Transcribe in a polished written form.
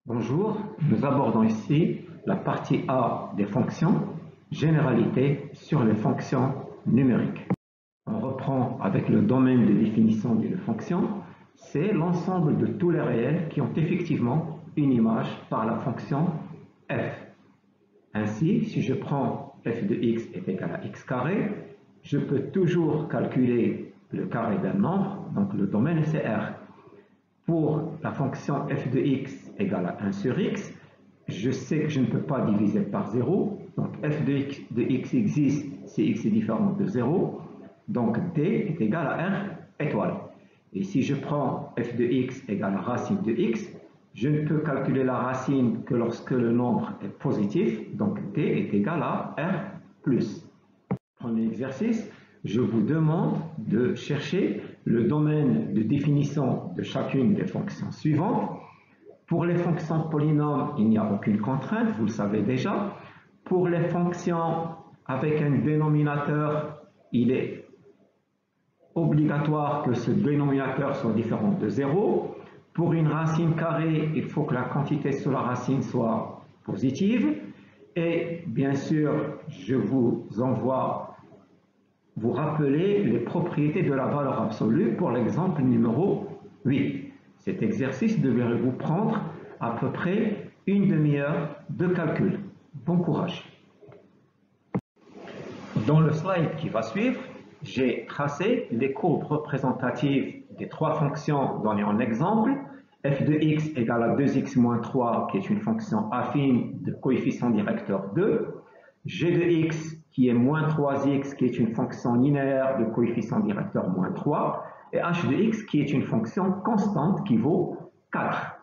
Bonjour, nous abordons ici la partie A des fonctions, généralité sur les fonctions numériques. On reprend avec le domaine de définition d'une fonction, c'est l'ensemble de tous les réels qui ont effectivement une image par la fonction f. Ainsi, si je prends f de x est égal à x carré, je peux toujours calculer le carré d'un nombre, donc le domaine c'est R. Pour la fonction f de x égale à 1 sur x, je sais que je ne peux pas diviser par 0, donc f de x existe si x est différent de 0, donc d est égal à r étoile. Et si je prends f de x égale à racine de x, je ne peux calculer la racine que lorsque le nombre est positif, donc d est égal à r plus. Premier exercice, je vous demande de chercher le domaine de définition de chacune des fonctions suivantes. Pour les fonctions polynômes, il n'y a aucune contrainte, vous le savez déjà. Pour les fonctions avec un dénominateur, il est obligatoire que ce dénominateur soit différent de 0. Pour une racine carrée, il faut que la quantité sur la racine soit positive. Et bien sûr, je vous envoie vous rappeler les propriétés de la valeur absolue pour l'exemple numéro 8. Cet exercice devrait vous prendre à peu près une demi-heure de calcul. Bon courage. Dans le slide qui va suivre, j'ai tracé les courbes représentatives des trois fonctions données en exemple. F de x égale à 2x moins 3, qui est une fonction affine de coefficient directeur 2. G de x qui est moins 3x, qui est une fonction linéaire de coefficient directeur moins 3. Et h de x qui est une fonction constante qui vaut 4.